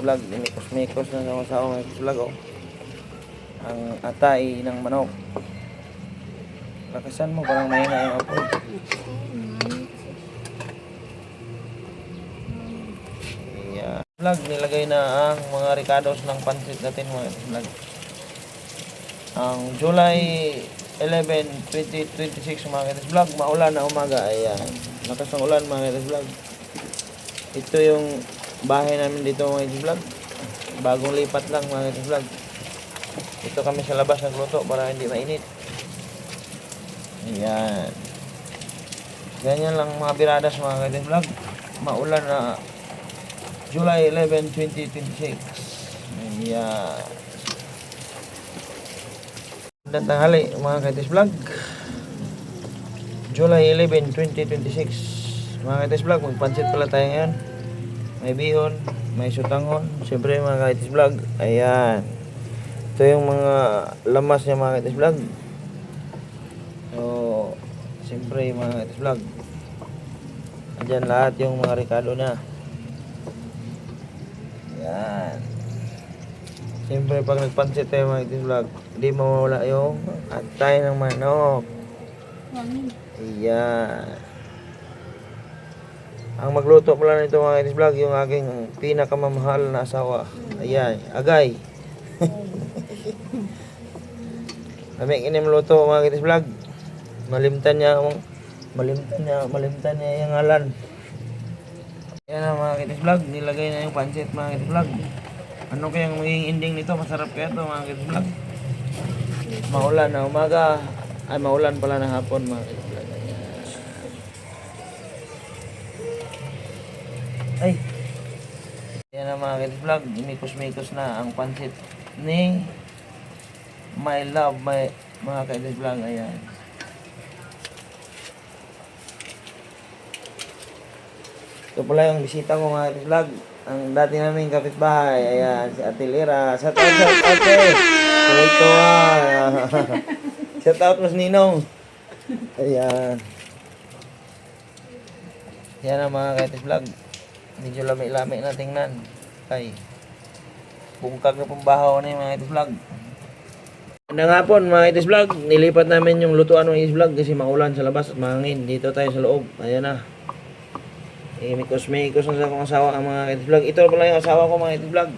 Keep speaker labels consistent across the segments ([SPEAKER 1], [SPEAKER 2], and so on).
[SPEAKER 1] vlog. Mikos-mikos na sa asawa mga kids vlog, oh. Ang atay ng manok. Lakasan mo, parang mahina yung apoy. Yeah. Vlog, nilagay na ang mga ricados ng pansit natin mga kids vlog. Ang July 11, 2026 mga kids vlog, maulan na umaga. Ayan, lakas ng ulan mga kids vlog. Ito yung bahay namin dito mga kids vlog. Bagong lipat lang mga kids vlog. Ito kami sa labas nagluto para hindi mainit. Ayan. Ganyan lang mga biradas mga kids vlog. Maulan na July 11, 2026. Ayan. Magandang tanghali mga kids vlog. July 11, 2026. Mga kids vlog, magpansit pala tayo ngayon. May bihon, may sutangon. Siyempre mga kids vlog, ayan. Ito yung mga lamas niya mga kids vlog. So, siyempre mga kids vlog, andyan lahat yung mga ricado na. Ayan. Siyempre pag nagpansit tayo mga kids vlog, hindi mawala yung atay ng manok. Ayan. Ang magluto pala nito mga kids vlog, yung aking pinakamamahal na asawa. Ayan, Agay. Kami kinimluto mga kids vlog. Malimtan niya yung ngalan. Ayan na mga kids vlog, nilagay na yung pansit mga kids vlog. Ano kayang magiging ending nito? Masarap kaya ito mga kids vlog. Maulan na umaga. Ay, maulan pala na hapon mga kids vlog. Ay. Ayan na mga kids vlog, mikos-mikos na ang pansit ni My Love, mga kids vlog. Ayan. Ito pala yung bisita ko mga kids vlog. Ang dati naming kapitbahay. Ayan, si Ate Lira. Shout out, ate. Tuloy-tuwa. Shout out mas Ninong. Ayan. Yan ang mga kids vlog. Medyo lami-lami na tingnan. Ay, bungkag na pambahaw na yung mga kids vlog. Magandang hapon mga kids vlog. Nilipat namin yung lutuan ng kids vlog kasi maulan sa labas at mahangin. Dito tayo sa loob. Ayan na. Mikos-mikos na sa akong asawa ang mga kids vlog. Ito pala yung asawa ko mga kids vlog.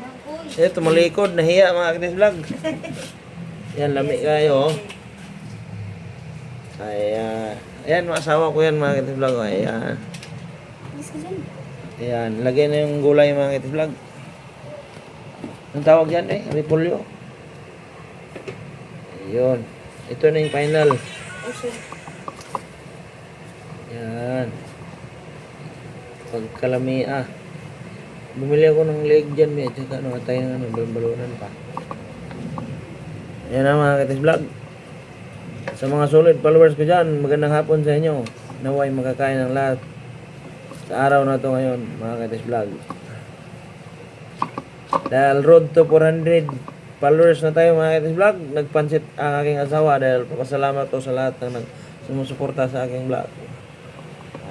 [SPEAKER 1] Siya tumalikod, nahiya mga kids vlog. Yan, lami kayo. Ayan. Ayan, mga asawa ko yan mga kids vlog. Ayan. Ayan, lagay na yung gulay mga kids vlog. Anong tawag yan repolyo. Ayun. Ito na yung final. Ayan. Pagkalamia. Bumili ako ng leg dyan, may tsaka tayo ng balon-balonan pa. Ayan na mga kids vlog. Sa mga solid followers ko dyan, magandang hapon sa inyo. Naway makakain ng lahat sa araw na to ngayon mga kids vlog. Dahil road to 400 followers na tayo mga kids vlog, nagpansit ang aking asawa dahil papasalamat to sa lahat ng sumusuporta sa aking vlog.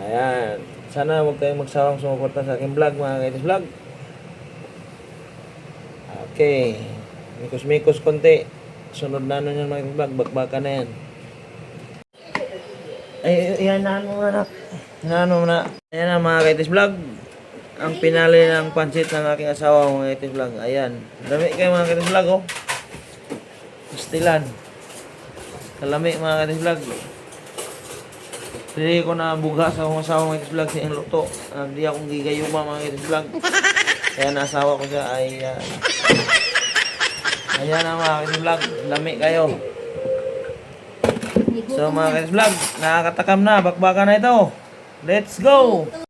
[SPEAKER 1] Ayan. Sana huwag kayong magsawang sumuporta sa aking vlog mga kids vlog. Okay. Mikos-mikos konti. Sunod na nun yan mga kids vlog. Bakbaka na yan. Ay, inaano mo na. Inaano mo na. Ayan na mga kids vlog. Ang pinali ng pansit ng aking asawa mga kids vlog. Ayan. Dami kayo mga kids vlog oh. Pastilan. Kalami mga kids vlog. Hindi ko na buga sa akong asawa mga kids vlog sa luto. Hindi akong gigayuma mga kids vlog. Kaya nasawa ko siya ay ayan na mga kids vlog. Lami kayo. So mga kids vlog, nakakatakam na. Bakbaka na ito. Let's go!